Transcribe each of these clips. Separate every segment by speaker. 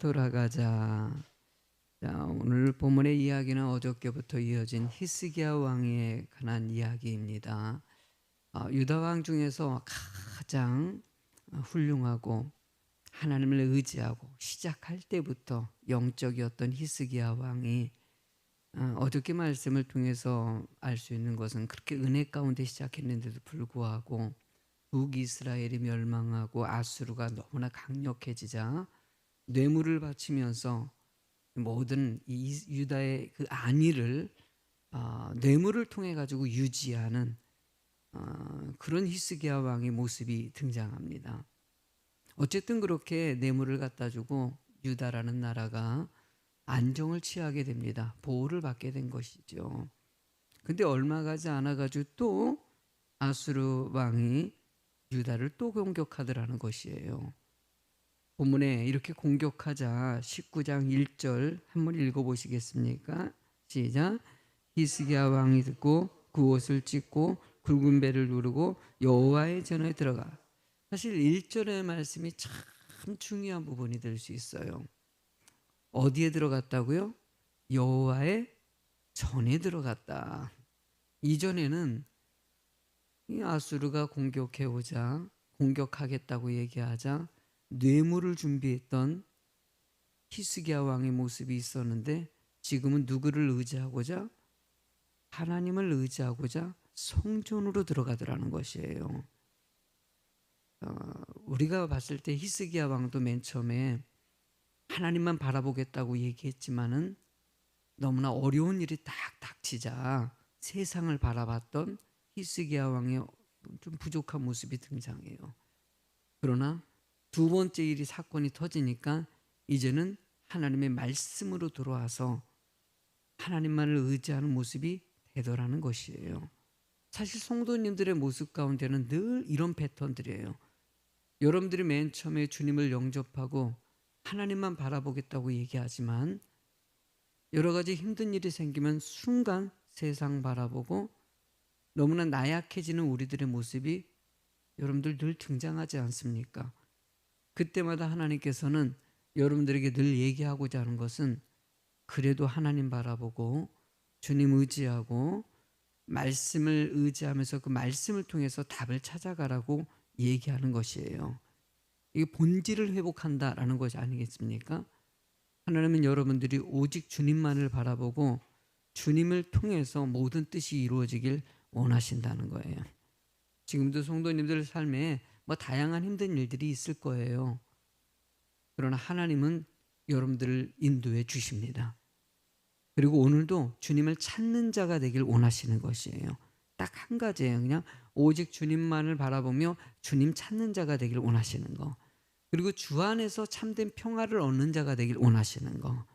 Speaker 1: 돌아가자. 자, 오늘 본문의 이야기는 어저께부터 이어진 히스기야 왕에 관한 이야기입니다. 유다 왕 중에서 가장 훌륭하고 하나님을 의지하고 시작할 때부터 영적이었던 히스기야 왕이 어저께 말씀을 통해서 알 수 있는 것은 그렇게 은혜 가운데 시작했는데도 불구하고 북이스라엘이 멸망하고 아수르가 너무나 강력해지자 뇌물을 바치면서 모든 이 유다의 그 안위를 뇌물을 통해 가지고 유지하는 그런 히스기야 왕의 모습이 등장합니다. 어쨌든 그렇게 뇌물을 갖다 주고 유다라는 나라가 안정을 취하게 됩니다. 보호를 받게 된 것이죠. 근데 얼마 가지 않아 가지고 또 아수르 왕이 유다를 또 공격하더라는 것이에요. 본문에 이렇게 공격하자 19장 1절 한번 읽어보시겠습니까? 시작. 히스기야 왕이 듣고 그 옷을 찢고 굵은 배를 누르고 여호와의 전에 들어가. 사실 1절의 말씀이 참 중요한 부분이 될 수 있어요. 어디에 들어갔다고요? 여호와의 전에 들어갔다. 이전에는 이 아수르가 공격해오자 공격하겠다고 얘기하자 뇌물을 준비했던 히스기야 왕의 모습이 있었는데 지금은 누구를 의지하고자? 하나님을 의지하고자 성전으로 들어가더라는 것이에요. 우리가 봤을 때 히스기야 왕도 맨 처음에 하나님만 바라보겠다고 얘기했지만은 너무나 어려운 일이 딱 닥치자 세상을 바라봤던 히스기야 왕의 좀 부족한 모습이 등장해요. 그러나 두 번째 일이 사건이 터지니까 이제는 하나님의 말씀으로 돌아와서 하나님만을 의지하는 모습이 되더라는 것이에요. 사실 성도님들의 모습 가운데는 늘 이런 패턴들이에요. 여러분들이 맨 처음에 주님을 영접하고 하나님만 바라보겠다고 얘기하지만 여러 가지 힘든 일이 생기면 순간 세상 바라보고 너무나 나약해지는 우리들의 모습이 여러분들 늘 등장하지 않습니까? 그때마다 하나님께서는 여러분들에게 늘 얘기하고자 하는 것은 그래도 하나님 바라보고 주님 의지하고 말씀을 의지하면서 그 말씀을 통해서 답을 찾아가라고 얘기하는 것이에요. 이게 본질을 회복한다라는 것이 아니겠습니까? 하나님은 여러분들이 오직 주님만을 바라보고 주님을 통해서 모든 뜻이 이루어지길 원하신다는 거예요. 지금도 성도님들 삶에 다양한 힘든 일들이 있을 거예요. 그러나 하나님은 여러분들을 인도해 주십니다. 그리고 오늘도 주님을 찾는 자가 되길 원하시는 것이에요. 딱 한 가지예요. 그냥 오직 주님만을 바라보며 주님 찾는 자가 되길 원하시는 거. 그리고 주 안에서 참된 평화를 얻는 자가 되길 원하시는 거.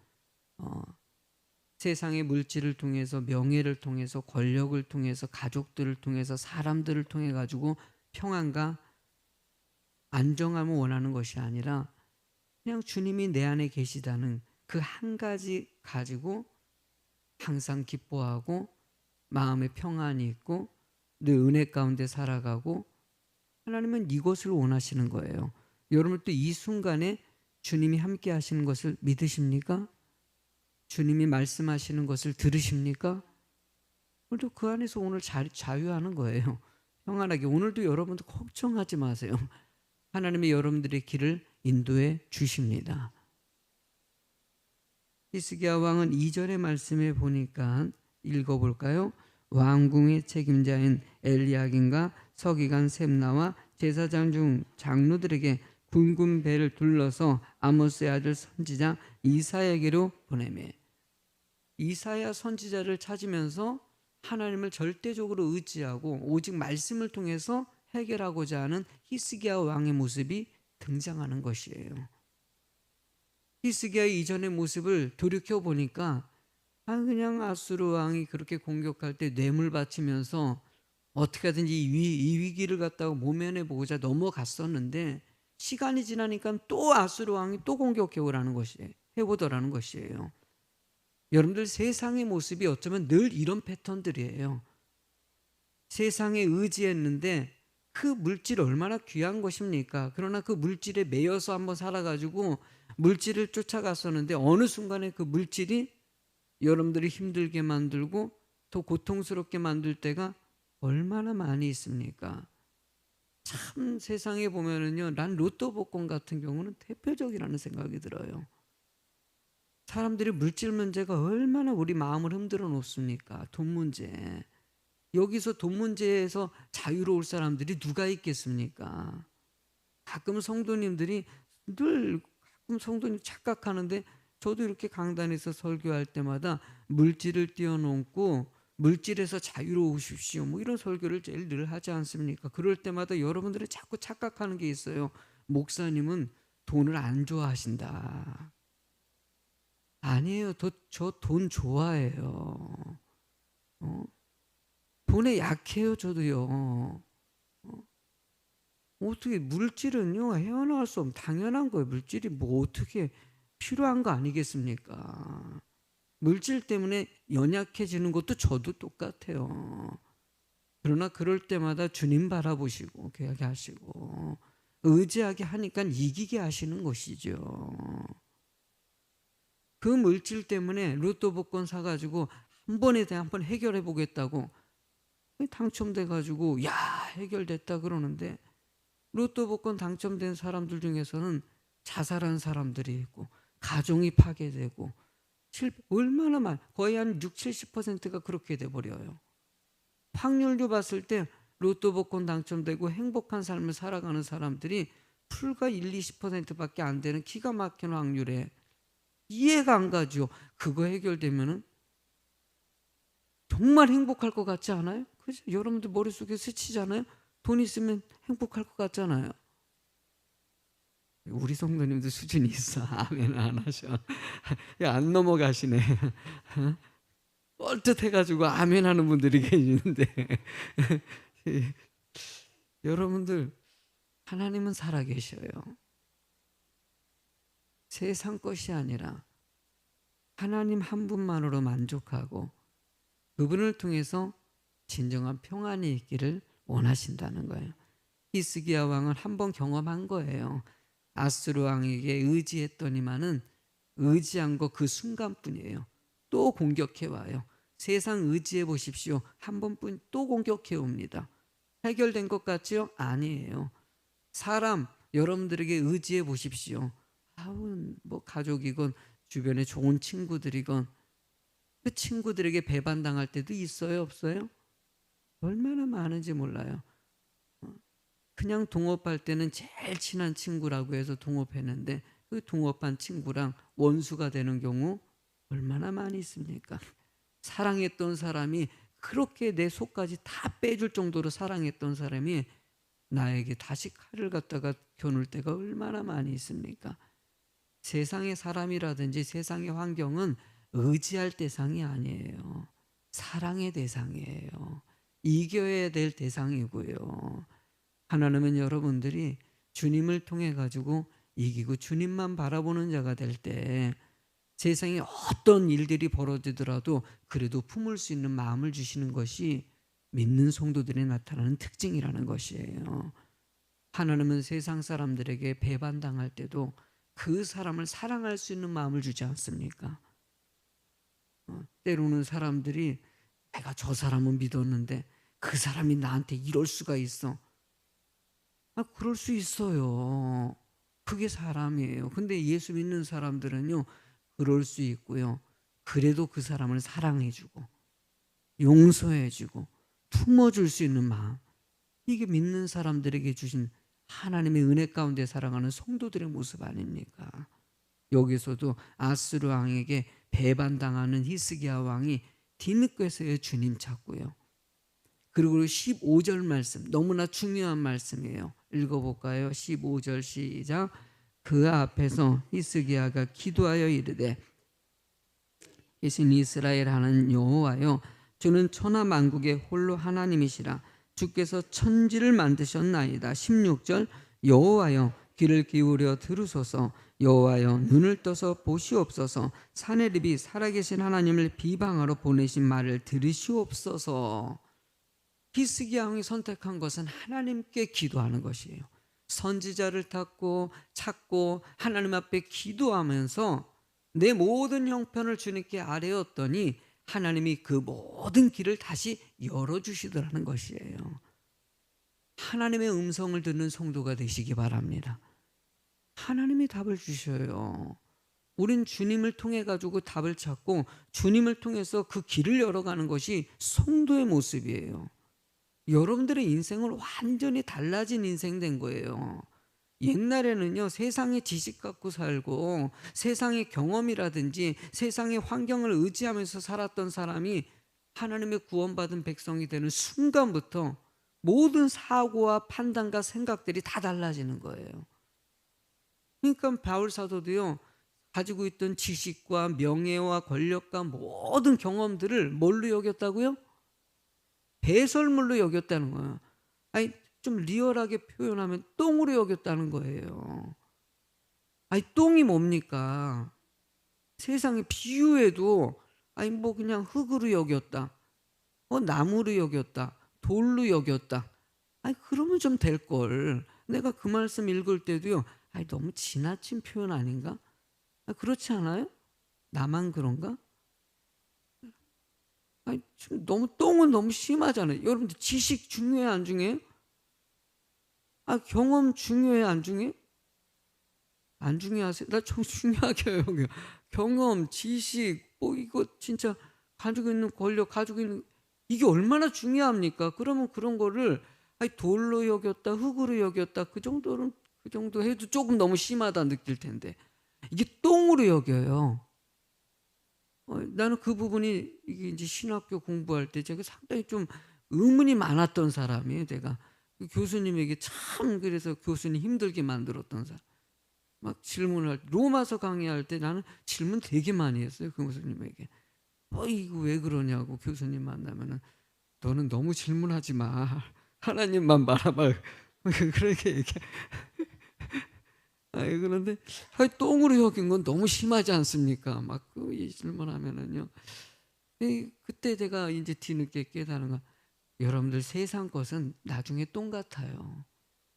Speaker 1: 세상의 물질을 통해서 명예를 통해서 권력을 통해서 가족들을 통해서 사람들을 통해 가지고 평안과 안정함을 원하는 것이 아니라 그냥 주님이 내 안에 계시다는 그 한 가지 가지고 항상 기뻐하고 마음에 평안이 있고 늘 은혜 가운데 살아가고 하나님은 이것을 원하시는 거예요. 여러분도 이 순간에 주님이 함께 하시는 것을 믿으십니까? 주님이 말씀하시는 것을 들으십니까? 오늘도 그 안에서 오늘 자유하는 거예요. 평안하게. 오늘도 여러분도 걱정하지 마세요. 하나님이 여러분들의 길을 인도해 주십니다. 히스기야 왕은 2절의 말씀에 보니까 읽어볼까요? 왕궁의 책임자인 엘리야긴과 서기관 셈나와 제사장 중 장로들에게 굵은 배를 둘러서 아모스의 아들 선지자 이사야에게로 보내매. 이사야 선지자를 찾으면서 하나님을 절대적으로 의지하고 오직 말씀을 통해서 해결하고자 하는 히스기야 왕의 모습이 등장하는 것이에요. 히스기야 이전의 모습을 돌이켜 보니까 그냥 아수르 왕이 그렇게 공격할 때 뇌물 바치면서 어떻게 하든지 이 위기를 갖다가 모면해 보고자 넘어갔었는데 시간이 지나니까 또 아수르 왕이 또 공격해 오라는 것이에요. 해보더라는 것이에요. 여러분들 세상의 모습이 어쩌면 늘 이런 패턴들이에요. 세상에 의지했는데 그 물질 얼마나 귀한 것입니까? 그러나 그 물질에 매여서 한번 살아가지고 물질을 쫓아갔었는데 어느 순간에 그 물질이 여러분들이 힘들게 만들고 더 고통스럽게 만들 때가 얼마나 많이 있습니까? 참 세상에 보면은요, 난 로또 복권 같은 경우는 대표적이라는 생각이 들어요. 사람들이 물질 문제가 얼마나 우리 마음을 흔들어 놓습니까? 돈 문제. 여기서 돈 문제에서 자유로울 사람들이 누가 있겠습니까? 가끔 성도님들이 가끔 성도님 착각하는데, 저도 이렇게 강단에서 설교할 때마다 물질을 뛰어넘고 물질에서 자유로우십시오, 뭐 이런 설교를 제일 늘 하지 않습니까? 그럴 때마다 여러분들이 자꾸 착각하는 게 있어요. 목사님은 돈을 안 좋아하신다. 아니에요. 저 돈 좋아해요. 어? 돈에 약해요, 저도요. 어떻게 물질은요, 헤어나올 수 없는 당연한 거예요. 물질이 뭐 어떻게 필요한 거 아니겠습니까? 물질 때문에 연약해지는 것도 저도 똑같아요. 그러나 그럴 때마다 주님 바라보시고 귀하게 하시고 의지하게 하니까 이기게 하시는 것이죠. 그 물질 때문에 로또 복권 사가지고 한 번에 한 번 해결해 보겠다고 당첨돼 가지고 야 해결됐다 그러는데, 로또 복권 당첨된 사람들 중에서는 자살한 사람들이 있고 가정이 파괴되고 얼마나 거의 한 6, 70%가 그렇게 돼 버려요. 확률로 봤을 때 로또 복권 당첨되고 행복한 삶을 살아가는 사람들이 불과 1, 20%밖에 안 되는 기가 막힌 확률에 이해가 안 가죠. 그거 해결되면은 정말 행복할 것 같지 않아요? 그죠? 여러분들 머릿속에 스치잖아요. 돈 있으면 행복할 것 같잖아요. 우리 성도님도 수준이 있어. 아멘 안 하셔. 안 넘어가시네. 뻘듯해가지고 아멘 하는 분들이 계시는데 여러분들, 하나님은 살아계셔요. 세상 것이 아니라 하나님 한 분만으로 만족하고 그분을 통해서 진정한 평안이 있기를 원하신다는 거예요. 히스기야 왕은 한번 경험한 거예요. 아수르 왕에게 의지했더니만은 의지한 거 그 순간뿐이에요. 또 공격해 와요. 세상 의지해 보십시오. 한 번뿐 또 공격해 옵니다. 해결된 것 같지요? 아니에요. 사람 여러분들에게 의지해 보십시오. 뭐 가족이건 주변에 좋은 친구들이건 그 친구들에게 배반당할 때도 있어요, 없어요? 얼마나 많은지 몰라요. 그냥 동업할 때는 제일 친한 친구라고 해서 동업했는데 그 동업한 친구랑 원수가 되는 경우 얼마나 많이 있습니까? 사랑했던 사람이, 그렇게 내 속까지 다 빼줄 정도로 사랑했던 사람이 나에게 다시 칼을 갖다가 겨눌 때가 얼마나 많이 있습니까? 세상의 사람이라든지 세상의 환경은 의지할 대상이 아니에요. 사랑의 대상이에요. 이겨야 될 대상이고요. 하나님은 여러분들이 주님을 통해 가지고 이기고 주님만 바라보는 자가 될 때 세상에 어떤 일들이 벌어지더라도 그래도 품을 수 있는 마음을 주시는 것이 믿는 성도들에 나타나는 특징이라는 것이에요. 하나님은 세상 사람들에게 배반당할 때도 그 사람을 사랑할 수 있는 마음을 주지 않습니까? 때로는 사람들이 내가 저 사람은 믿었는데 그 사람이 나한테 이럴 수가 있어. 그럴 수 있어요. 그게 사람이에요. 근데 예수 믿는 사람들은요, 그럴 수 있고요. 그래도 그 사람을 사랑해주고 용서해주고 품어줄 수 있는 마음, 이게 믿는 사람들에게 주신 하나님의 은혜 가운데 살아가는 성도들의 모습 아닙니까? 여기서도 아스루 왕에게 배반당하는 히스기야 왕이 뒤늦게서야 주님 찾고요. 그리고 15절 말씀, 너무나 중요한 말씀이에요. 읽어볼까요? 15절 시작. 그 앞에서 히스기야가 기도하여 이르되, 이신 이스라엘 하는 여호와여, 주는 천하 만국의 홀로 하나님이시라. 주께서 천지를 만드셨나이다. 16절. 여호와여, 귀를 기울여 들으소서. 여호와여, 눈을 떠서 보시옵소서. 사내립이 살아계신 하나님을 비방하러 보내신 말을 들으시옵소서. 히스기야 왕이 선택한 것은 하나님께 기도하는 것이에요. 선지자를 찾고 하나님 앞에 기도하면서 내 모든 형편을 주님께 아뢰었더니 하나님이 그 모든 길을 다시 열어주시더라는 것이에요. 하나님의 음성을 듣는 성도가 되시기 바랍니다. 하나님이 답을 주셔요. 우린 주님을 통해 가지고 답을 찾고 주님을 통해서 그 길을 열어가는 것이 성도의 모습이에요. 여러분들의 인생은 완전히 달라진 인생 된 거예요. 옛날에는요, 세상의 지식 갖고 살고 세상의 경험이라든지 세상의 환경을 의지하면서 살았던 사람이 하나님의 구원받은 백성이 되는 순간부터 모든 사고와 판단과 생각들이 다 달라지는 거예요. 그러니까 바울 사도도요, 가지고 있던 지식과 명예와 권력과 모든 경험들을 뭘로 여겼다고요? 배설물로 여겼다는 거예요. 아니, 좀 리얼하게 표현하면 똥으로 여겼다는 거예요. 아니, 똥이 뭡니까? 세상에 비유해도 아니 뭐 그냥 흙으로 여겼다, 나무로 여겼다, 돌로 여겼다. 아니 그러면 좀 될 걸. 내가 그 말씀 읽을 때도요, 아니 너무 지나친 표현 아닌가? 그렇지 않아요? 나만 그런가? 아니 좀 너무 똥은 너무 심하잖아요. 여러분들 지식 중요해 안 중요해요? 경험 중요해 안 중요해? 안 중요하세요? 나 좀 중요하게 여겨. 경험, 지식, 뭐 이거 진짜 가지고 있는 권력, 가지고 있는 이게 얼마나 중요합니까? 그러면 그런 거를 아니 돌로 여겼다, 흙으로 여겼다, 그 정도 해도 조금 너무 심하다 느낄 텐데 이게 똥으로 여겨요. 나는 그 부분이 이게 이제 신학교 공부할 때 제가 상당히 좀 의문이 많았던 사람이에요. 제가 그 교수님에게 참 그래서 교수님 힘들게 만들었던 사람. 막 질문을 로마서 강의할 때 나는 질문 되게 많이 했어요. 그 교수님에게. 이거 왜 그러냐고 교수님 만나면은 너는 너무 질문하지 마. 하나님만 바라봐. 그렇게 얘기. 그런데 똥으로 여긴 건 너무 심하지 않습니까? 막 이 질문하면은요. 그때 제가 이제 뒤늦게 깨달은 건 여러분들 세상 것은 나중에 똥 같아요.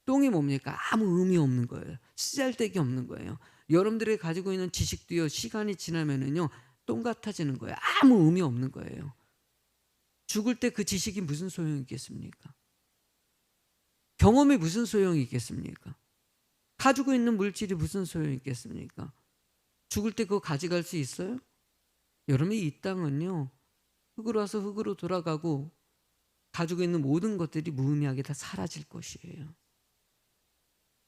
Speaker 1: 똥이 뭡니까? 아무 의미 없는 거예요. 쓰잘데기 없는 거예요. 여러분들이 가지고 있는 지식도요, 시간이 지나면은요, 똥 같아지는 거예요. 아무 의미 없는 거예요. 죽을 때 그 지식이 무슨 소용이 있겠습니까? 경험이 무슨 소용이 있겠습니까? 가지고 있는 물질이 무슨 소용이 있겠습니까? 죽을 때 그거 가져갈 수 있어요? 여러분, 이 땅은요, 흙으로 와서 흙으로 돌아가고 가지고 있는 모든 것들이 무의미하게 다 사라질 것이에요.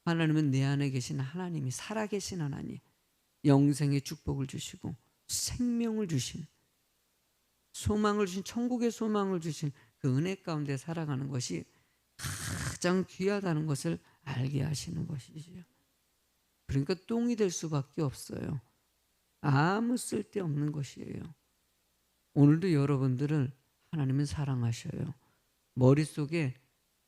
Speaker 1: 하나님은 내 안에 계신 하나님이, 살아계신 하나님, 영생의 축복을 주시고 생명을 주신, 소망을 주신, 천국의 소망을 주신 그 은혜 가운데 살아가는 것이 가장 귀하다는 것을 알게 하시는 것이죠. 그러니까 똥이 될 수밖에 없어요. 아무 쓸데없는 것이에요. 오늘도 여러분들을 하나님은 사랑하셔요. 머릿속에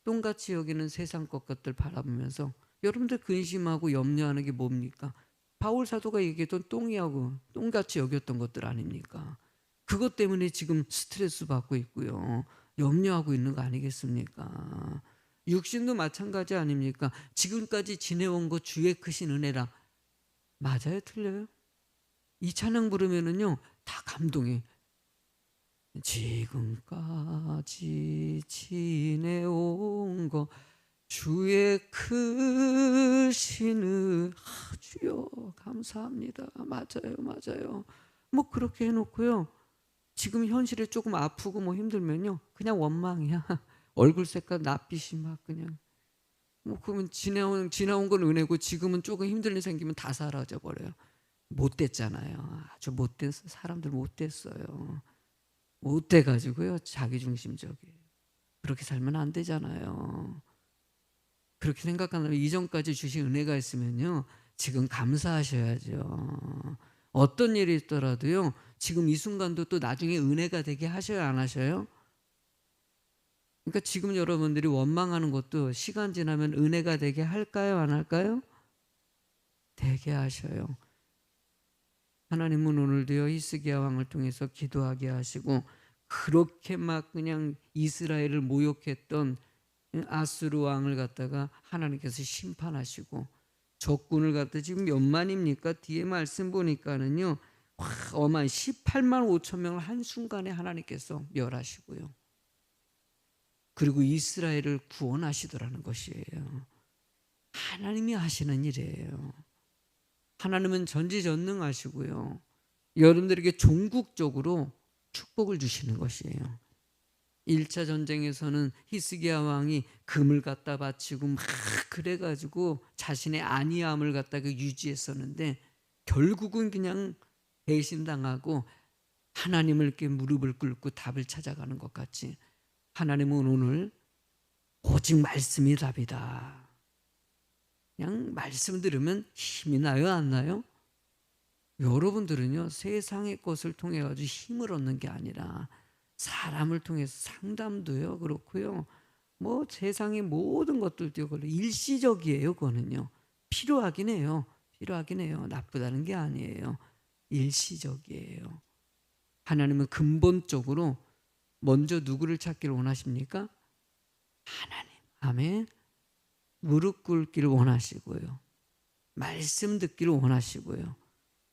Speaker 1: 똥같이 여기는 세상 것들 바라보면서 여러분들 근심하고 염려하는 게 뭡니까? 바울 사도가 얘기했던 똥이하고 똥같이 여겼던 것들 아닙니까? 그것 때문에 지금 스트레스 받고 있고요, 염려하고 있는 거 아니겠습니까? 육신도 마찬가지 아닙니까? 지금까지 지내온 것 주의 크신 은혜라. 맞아요? 틀려요? 이 찬양 부르면은요 다 감동해. 지금까지 지내온 것 주의 크신 주여 감사합니다. 맞아요. 뭐 그렇게 해놓고요, 지금 현실에 조금 아프고 뭐 힘들면요 그냥 원망이야. 얼굴 색깔 낯빛이 막 그냥 뭐 그러면 지나온 건 은혜고 지금은 조금 힘든 일 생기면 다 사라져 버려요. 못됐잖아요. 아주 못된 사람들 못됐어요. 못돼가지고요 자기중심적이에요. 그렇게 살면 안 되잖아요. 그렇게 생각한다면 이전까지 주신 은혜가 있으면요 지금 감사하셔야죠. 어떤 일이 있더라도요 지금 이 순간도 또 나중에 은혜가 되게 하셔요, 안 하셔요? 그러니까 지금 여러분들이 원망하는 것도 시간 지나면 은혜가 되게 할까요, 안 할까요? 되게 하셔요. 하나님은 오늘도요 히스기야 왕을 통해서 기도하게 하시고 그렇게 막 그냥 이스라엘을 모욕했던 아수르 왕을 갖다가 하나님께서 심판하시고, 적군을 갖다 지금 몇만입니까? 뒤에 말씀 보니까는요, 어마한 18만 5천 명을 한순간에 하나님께서 멸하시고요. 그리고 이스라엘을 구원하시더라는 것이에요. 하나님이 하시는 일이에요. 하나님은 전지전능하시고요, 여러분들에게 종국적으로 축복을 주시는 것이에요. 1차 전쟁에서는 히스기야 왕이 금을 갖다 바치고 막 그래가지고 자신의 안위함을 갖다가 유지했었는데, 결국은 그냥 배신당하고 하나님을 이렇게 무릎을 꿇고 답을 찾아가는 것 같이, 하나님은 오늘 오직 말씀이 답이다. 그냥 말씀 들으면 힘이 나요, 안 나요? 여러분들은요, 세상의 것을 통해 가지고 힘을 얻는 게 아니라 사람을 통해서, 상담도요 그렇고요, 뭐 세상의 모든 것들도 그걸로 일시적이에요. 그거는요 필요하긴 해요. 나쁘다는 게 아니에요. 일시적이에요. 하나님은 근본적으로 먼저 누구를 찾기를 원하십니까? 하나님. 아멘. 무릎 꿇기를 원하시고요, 말씀 듣기를 원하시고요.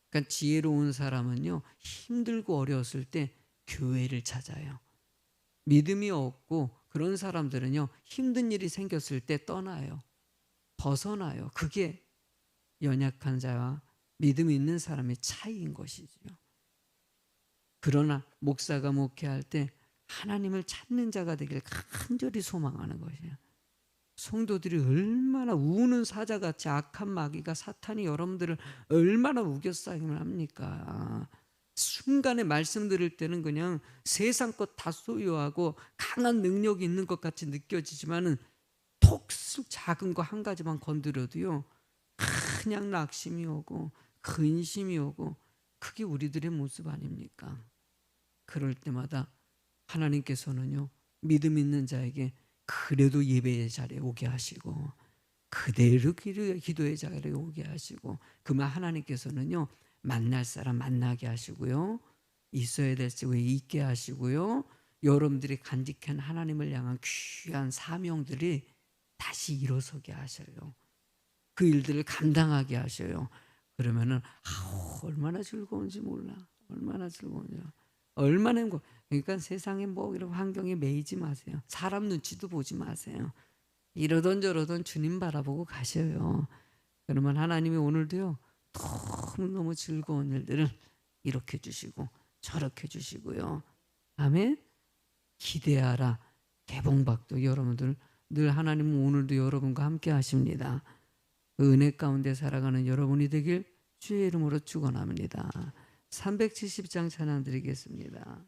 Speaker 1: 그러니까 지혜로운 사람은요, 힘들고 어려웠을 때 교회를 찾아요. 믿음이 없고 그런 사람들은요, 힘든 일이 생겼을 때 떠나요. 벗어나요. 그게 연약한 자와 믿음 있는 사람의 차이인 것이죠. 그러나 목사가 목회할 때 하나님을 찾는 자가 되기를 간절히 소망하는 것이에요. 성도들이 얼마나 우는 사자같이 악한 마귀가, 사탄이 여러분들을 얼마나 우겨싸임을 합니까? 순간에 말씀 들을 때는 그냥 세상 것 다 소유하고 강한 능력이 있는 것 같이 느껴지지만은, 톡 작은 거 한 가지만 건드려도요 그냥 낙심이 오고 근심이 오고, 그게 우리들의 모습 아닙니까? 그럴 때마다 하나님께서는요, 믿음 있는 자에게 그래도 예배의 자리에 오게 하시고, 그대로 기도의 자리에 오게 하시고, 그만 하나님께서는요, 만날 사람 만나게 하시고요, 있어야 될 때에 있게 하시고요, 여러분들이 간직한 하나님을 향한 귀한 사명들이 다시 일어서게 하셔요. 그 일들을 감당하게 하셔요. 그러면은 얼마나 즐거운지 몰라. 얼마나 즐거운지. 얼마나 행복. 그러니까 세상에 뭐 이런 환경에 매이지 마세요. 사람 눈치도 보지 마세요. 이러던 저러던 주님 바라보고 가셔요. 그러면 하나님이 오늘도요, 너무너무 즐거운 일들을 이렇게 주시고 저렇게 주시고요. 아멘. 기대하라. 개봉박도 여러분들 늘 하나님은 오늘도 여러분과 함께 하십니다. 그 은혜 가운데 살아가는 여러분이 되길 주의 이름으로 축원합니다. 370장 찬양 드리겠습니다.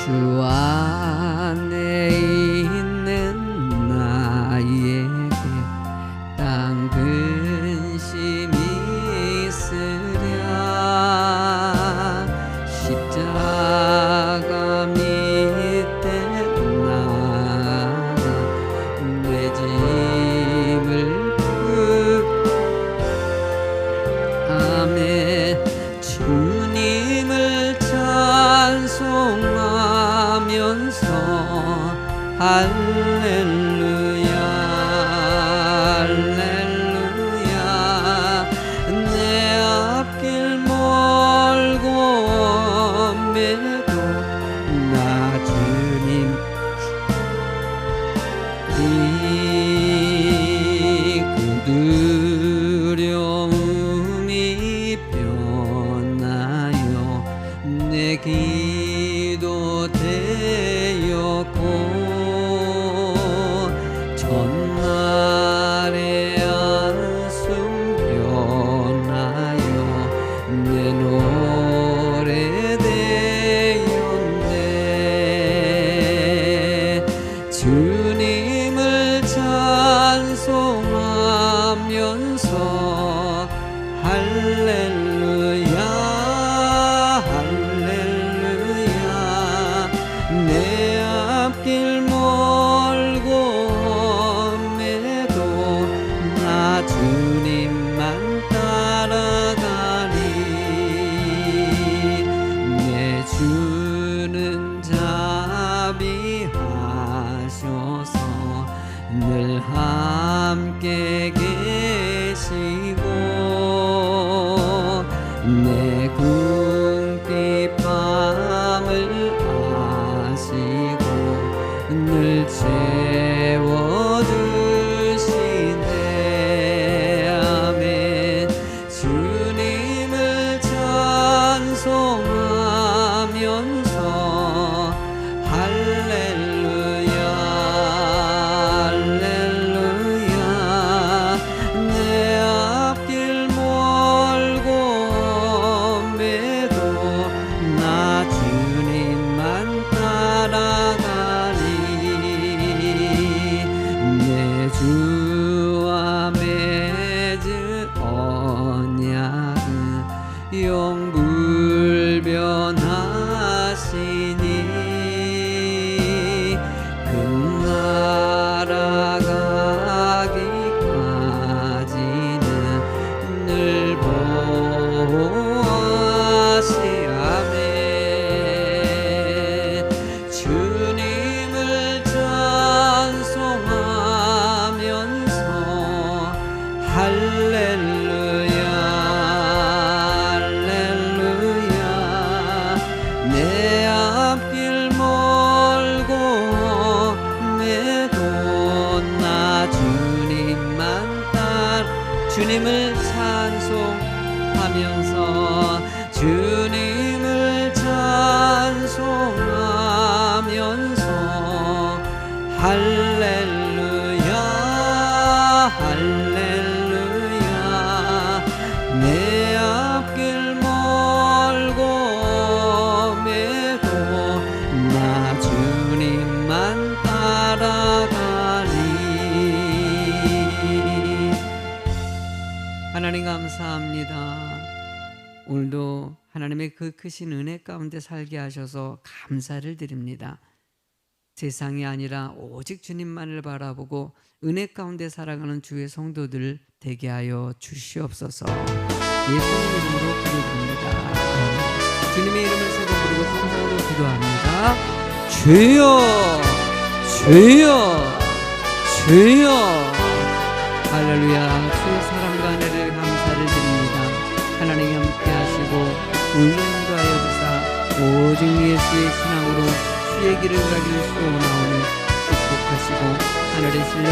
Speaker 1: 주 안에 있는 나에게 땅 근심이 있으랴. 십자가 밑에 나가 내 짐을 아멘. 주님을 찬송하면서 할렐루야 할렐루야. 내 앞길 멀고 엄매도 나 주님 그 두려움이 변하여 내 기도 되었고, 전날의 안숨 변하여 내 노래 되었네. 주님을 찬송하면서 할렐루야 할렐루야 내 궁핍 밤을 아시고 늘 채워주시네. 아멘. 주님을 찬송하면서 할렐루야 할렐루야. 내 앞길 멀고 매도 나 주님만 따라가리. 내 주와 맺은 언약은 영불변하시니 그 나라 가기까지는 늘 보호하시아멘. 주님을 찬송하면서 할렐루야 할렐루야. 내 앞길 멀고 매도 나 주님만 따라 주님을 찬송하면서 주님을 찬송하면서 할렐루야 할렐루야. 내 앞길 멀고 매도 나 주님만 따라가리. 하나님 감사합니다. 오늘도 하나님의 그 크신 은혜 가운데 살게 하셔서 감사를 드립니다. 세상이 아니라 오직 주님만을 바라보고 은혜 가운데 살아가는 주의 성도들 되게 하여 주시옵소서. 예수님 이름으로 기도드립니다. 주님의 이름을 세고 부르고 성성으로 기도합니다. 주여 주여 주여. 할렐루야. 주의 사랑과 은혜를 감사를 드립니다. 하나님 함께 하시고 울려 인도하여 주사 오직 예수의 신앙으로 주의 길을 가길 수원하오니 축복하시고 하늘의 신령